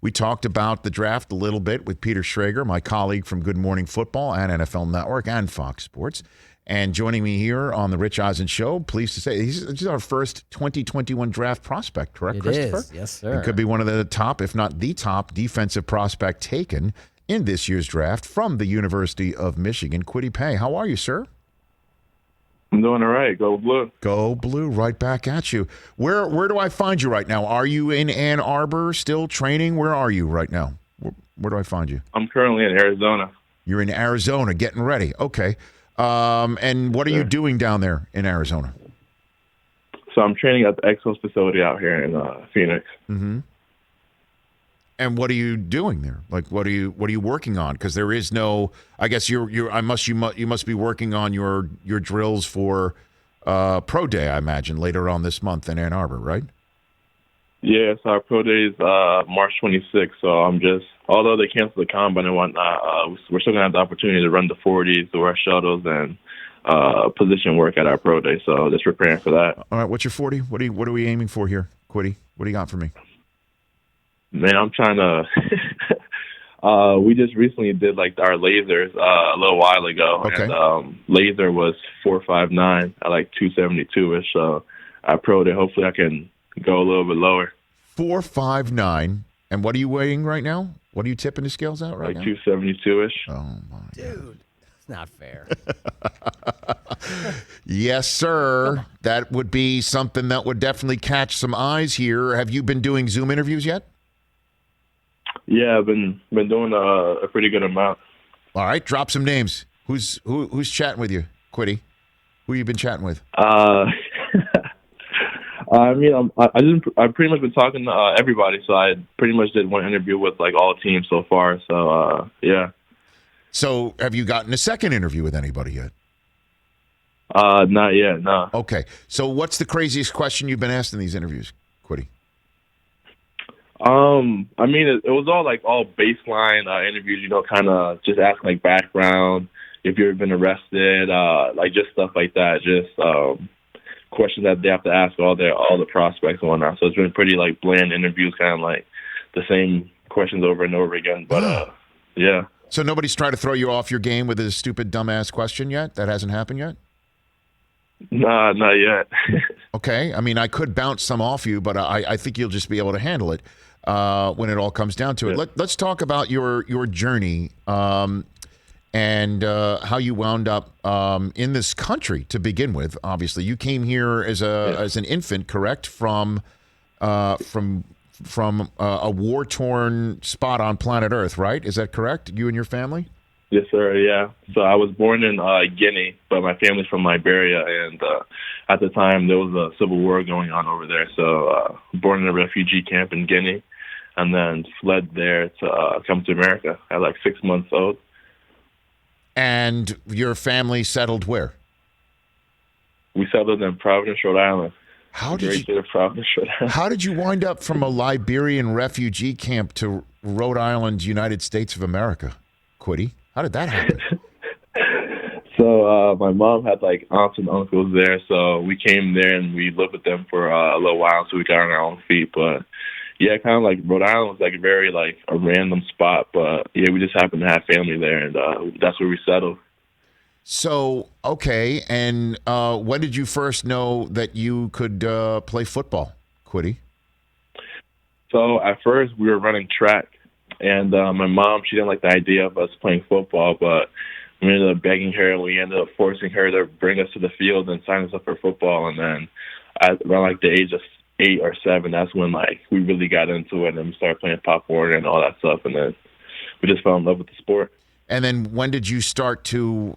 We talked about the draft a little bit with Peter Schrager, my colleague from Good Morning Football and NFL Network and Fox Sports. And joining me here on the Rich Eisen Show, pleased to say, he's our first 2021 draft prospect, correct, Christopher? It is, yes, sir. And could be one of the top, if not the top, defensive prospect taken in this year's draft from the University of Michigan. Kwity Paye, how are you, sir? I'm doing all right. Go Blue. Go Blue, right back at you. Where do I find you right now? Are you in Ann Arbor still training? Where are you right now? Where do I find you? I'm currently in Arizona. You're in Arizona getting ready. Okay. And what are you doing down there in Arizona? So I'm training at the Exos facility out here in Phoenix. Mm-hmm. And what are you doing there? Like, what are you working on? Because there is no. I guess you must be working on your drills for Pro Day. I imagine later on this month in Ann Arbor, right? Yeah, so our Pro Day is March 26th. So I'm just, although they canceled the combine and whatnot, we're still gonna have the opportunity to run the 40s, to wear shuttles, and position work at our Pro Day. So just preparing for that. All right, what's your 40? What are we aiming for here, Kwity? What do you got for me? Man, I'm trying to. We just recently did like our lasers a little while ago, okay. And laser was 459 at like 272ish. So I Pro Day. Hopefully, I can go a little bit lower. 459, and what are you weighing right now? What are you tipping the scales out right now? Like 272ish. Oh my Dude, that's not fair. Yes, sir. That would be something that would definitely catch some eyes here. Have you been doing Zoom interviews yet? Yeah, I've been doing a pretty good amount. All right, drop some names. Who's chatting with you, Kwity? Who you been chatting with? I mean, I've pretty much been talking to everybody. So I pretty much did one interview with like all teams so far. So yeah. So have you gotten a second interview with anybody yet? Not yet. No. Okay. So what's the craziest question you've been asked in these interviews, Kwity? I mean, it was all baseline interviews, you know, kind of just asking like background, if you've been arrested, like just stuff like that, just questions that they have to ask all the prospects and whatnot. So it's been pretty like bland interviews, kind of like the same questions over and over again. But yeah. So nobody's tried to throw you off your game with a stupid, dumbass question yet? That hasn't happened yet? Nah, not yet. Okay. I mean, I could bounce some off you, but I think you'll just be able to handle it when it all comes down to it. Yeah. Let's talk about your journey and how you wound up in this country to begin with. Obviously, you came here as an infant, correct? From a war-torn spot on planet Earth, right? Is that correct? You and your family? Yes, sir. Yeah. So I was born in Guinea, but my family's from Liberia, and at the time there was a civil war going on over there. So born in a refugee camp in Guinea, and then fled there to come to America at like 6 months old. And your family settled where? We settled in Providence, Rhode Island. How Great state of Providence, Rhode Island. How did you wind up from a Liberian refugee camp to Rhode Island, United States of America, Kwity? How did that happen? So my mom had like aunts and uncles there, so we came there and we lived with them for a little while, so we got on our own feet. But yeah, kind of like Rhode Island was like very like a random spot, but yeah, we just happened to have family there, and that's where we settled. So, okay, and when did you first know that you could play football, Kwity? So at first we were running track, and my mom, she didn't like the idea of us playing football, but we ended up begging her, and we ended up forcing her to bring us to the field and sign us up for football. And then around like the age of 8 or 7, that's when like we really got into it and started playing Pop Warner and all that stuff. And then we just fell in love with the sport. And then when did you start to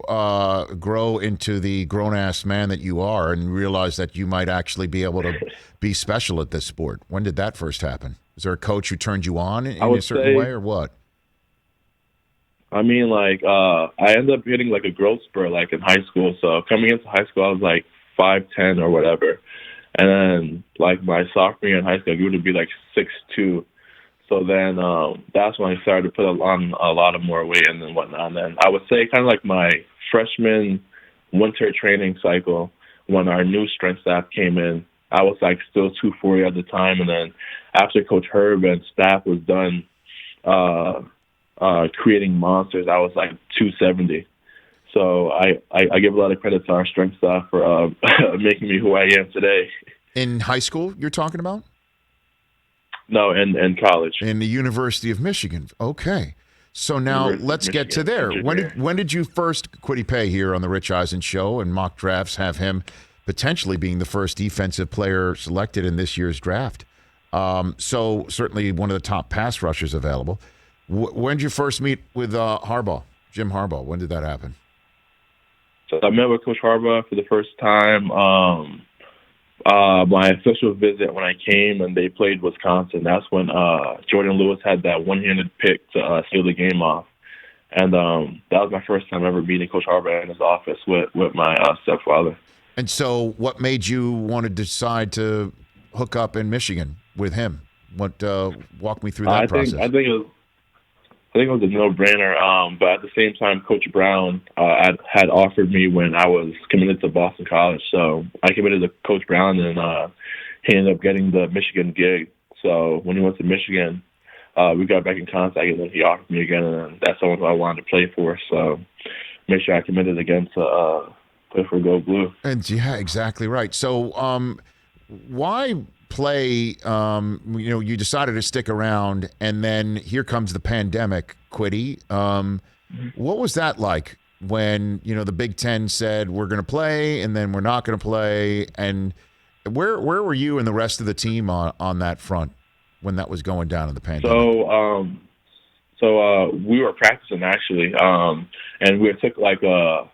grow into the grown-ass man that you are and realize that you might actually be able to be special at this sport? When did that first happen? Is there a coach who turned you on in a certain way or what? I mean, like, I ended up hitting like a growth spurt like in high school. So coming into high school, I was like 5'10" or whatever. And then like my sophomore year in high school, I grew to be like 6'2". So then that's when I started to put on a lot of more weight and then whatnot. And then I would say kind of like my freshman winter training cycle, when our new strength staff came in, I was like still 240 at the time, and then after Coach Herb and staff was done creating monsters, I was like 270. So I give a lot of credit to our strength staff for making me who I am today. In high school, you're talking about? No, in college. In the University of Michigan. Okay. So now University of let's get to Michigan, there. When did you first, Kwity Paye here on the Rich Eisen Show and mock drafts, have him potentially being the first defensive player selected in this year's draft? So certainly one of the top pass rushers available. When did you first meet with Harbaugh, Jim Harbaugh? When did that happen? So I met with Coach Harbaugh for the first time. My official visit when I came and they played Wisconsin. That's when Jordan Lewis had that one-handed pick to seal the game off. And that was my first time ever meeting Coach Harbaugh in his office with my stepfather. And so what made you want to decide to hook up in Michigan with him? Walk me through that process. I think it was a no-brainer, but at the same time, Coach Brown had offered me when I was committed to Boston College. So I committed to Coach Brown, and he ended up getting the Michigan gig. So when he went to Michigan, we got back in contact, and then he offered me again, and that's someone who I wanted to play for. So make sure I committed again to play for Go Blue. And yeah, exactly right. So why play, you decided to stick around, and then here comes the pandemic, Kwity. What was that like when, the Big Ten said we're going to play and then we're not going to play? And where were you and the rest of the team on that front when that was going down in the pandemic? So we were practicing actually, and we took like a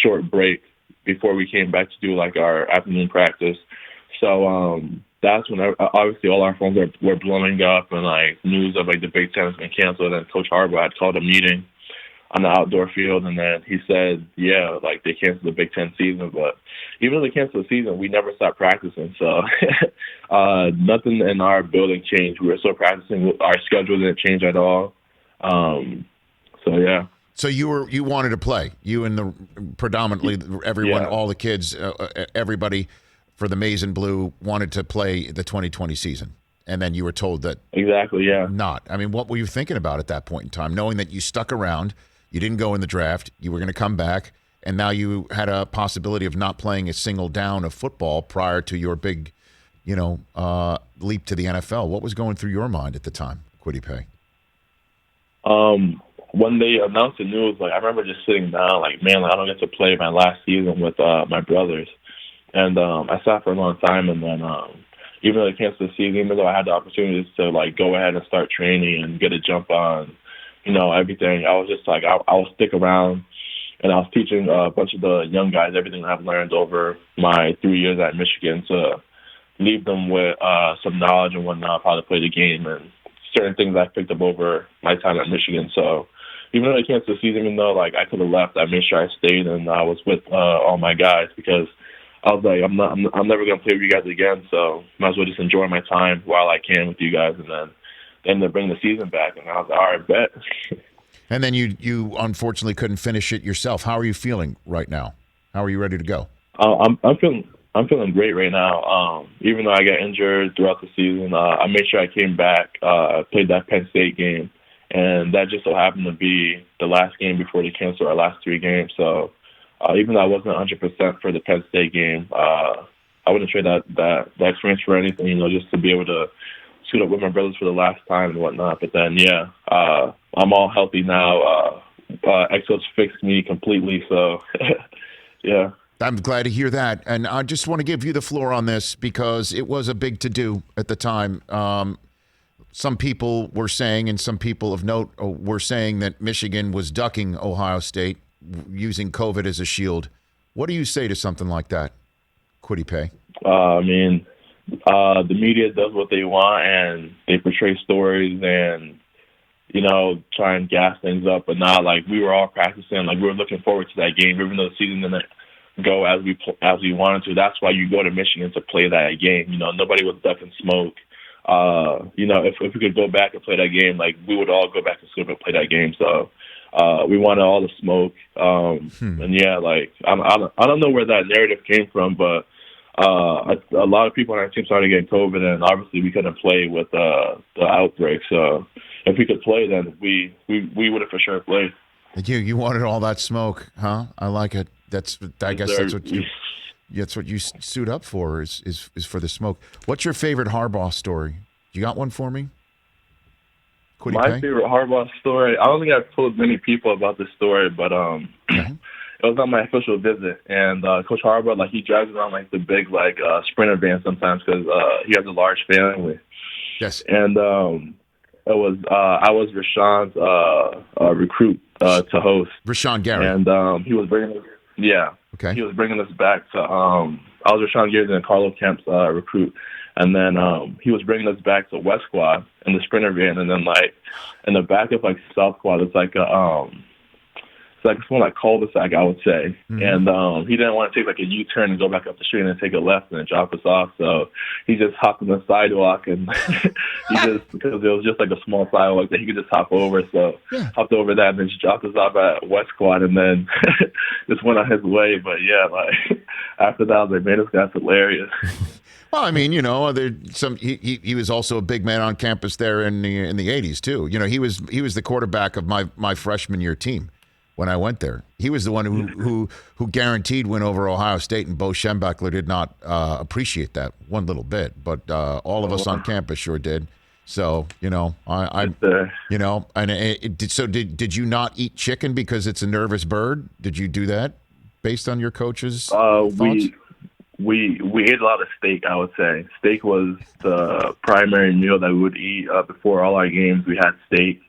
short break before we came back to do like our afternoon practice. So that's when obviously all our phones were blowing up, and like news of like the Big Ten has been canceled. And Coach Harbaugh had called a meeting on the outdoor field, and then he said, yeah, like they canceled the Big Ten season. But even though they canceled the season, we never stopped practicing. So nothing in our building changed. We were still practicing. Our schedule didn't change at all. So yeah. So you wanted to play. You and predominantly everyone, Yeah. all the kids, everybody for the Maize and Blue wanted to play the 2020 season, and then you were told that Exactly, yeah. not. I mean, what were you thinking about at that point in time, knowing that you stuck around, you didn't go in the draft, you were going to come back, and now you had a possibility of not playing a single down of football prior to your big, leap to the NFL? What was going through your mind at the time, Kwity Paye? When they announced the news, like I remember just sitting down, like, man, I don't get to play my last season with my brothers. And I sat for a long time, and then even though they canceled the season, even though I had the opportunities to like go ahead and start training and get a jump on, everything, I was just like, I'll stick around, and I was teaching a bunch of the young guys everything I've learned over my 3 years at Michigan to leave them with some knowledge and whatnot, how to play the game and certain things I picked up over my time at Michigan. So even though they canceled the season, even though like I could have left, I made sure I stayed and I was with all my guys because I was like, I'm never gonna play with you guys again, so might as well just enjoy my time while I can with you guys, and then they ended up bringing the season back, and I was like, all right, bet. And then you unfortunately couldn't finish it yourself. How are you feeling right now? How are you ready to go? I'm feeling great right now. Even though I got injured throughout the season, I made sure I came back, played that Penn State game, and that just so happened to be the last game before they canceled our last 3 games. So even though I wasn't 100% for the Penn State game, I wouldn't trade that experience for anything, just to be able to suit up with my brothers for the last time and whatnot. But then, yeah, I'm all healthy now. Exos fixed me completely, so yeah. I'm glad to hear that. And I just want to give you the floor on this because it was a big to-do at the time. Some people were saying, and some people of note were saying that Michigan was ducking Ohio State, using COVID as a shield. What do you say to something like that, Kwity Paye? I mean, the media does what they want, and they portray stories and, try and gas things up. But now, like, we were all practicing. Like, we were looking forward to that game, even though the season didn't go as we wanted to. That's why you go to Michigan to play that game. Nobody was ducking smoke. If we could go back and play that game, like, we would all go back to school and play that game. So we wanted all the smoke. And yeah, like, I don't know where that narrative came from, but a lot of people on our team started getting COVID, and obviously we couldn't play with the outbreak. So if we could play, then we would have for sure played. You wanted all that smoke, huh? I like it. I guess that's what you suit up for is for the smoke. What's your favorite Harbaugh story? You got one for me? Kwity My Paye? favorite Harbaugh story. I don't think I've told many people about this story, but it was on my official visit, and Coach Harbaugh, like, he drives around like the big Sprinter van sometimes because he has a large family. Yes. And I was Rashawn's recruit to host. Rashawn Gary. And he was bringing us. Yeah. Okay. He was bringing us back to. I was Rashawn Gary and Carlo Kemp's recruit, and then he was bringing us back to West Quad in the Sprinter van, and then like in the back of like South Quad, it's like a it's like it's more like cul-de-sac, I would say. Mm-hmm. And he didn't want to take like a U-turn and go back up the street and take a left and then drop us off. So he just hopped on the sidewalk, and because it was just like a small sidewalk that he could just hop over. So hopped over that and then just dropped us off at West Quad and then just went on his way. But yeah, like after that, I was like, man, this guy's hilarious. Well, I mean, he was also a big man on campus there in the 80s too. You know, he was the quarterback of my freshman year team. When I went there, he was the one who guaranteed win over Ohio State, and Bo Schembechler did not appreciate that one little bit, but all of us on campus sure did. So did you not eat chicken because it's a nervous bird? Did you do that based on your coach's thoughts? We ate a lot of steak, I would say. Steak was the primary meal that we would eat before all our games. We had steak.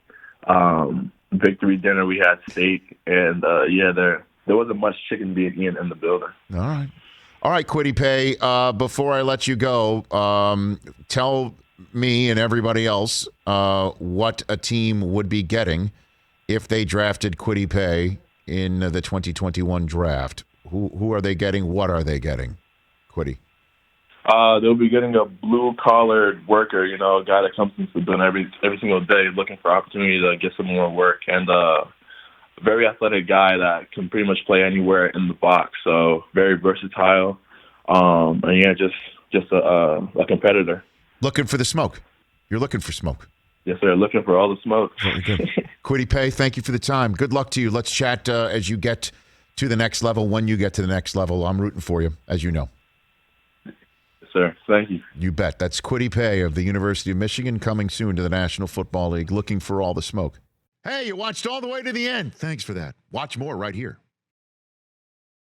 Victory dinner, we had steak, and there wasn't much chicken being eaten in the building. All right, Kwity Paye, before I let you go, tell me and everybody else what a team would be getting if they drafted Kwity Paye in the 2021 draft. Who are they getting? What are they getting, Kwity? They'll be getting a blue-collar worker, a guy that comes into the building every single day looking for opportunity to get some more work, and a very athletic guy that can pretty much play anywhere in the box. So very versatile, just a competitor. Looking for the smoke. You're looking for smoke. Yes, sir. Looking for all the smoke. Very good. Kwity Paye, thank you for the time. Good luck to you. Let's chat as you get to the next level. When you get to the next level, I'm rooting for you, as you know. Sir, thank you. You bet. That's Kwity Paye of the University of Michigan, coming soon to the National Football League, looking for all the smoke. Hey, you watched all the way to the end. Thanks for that. Watch more right here.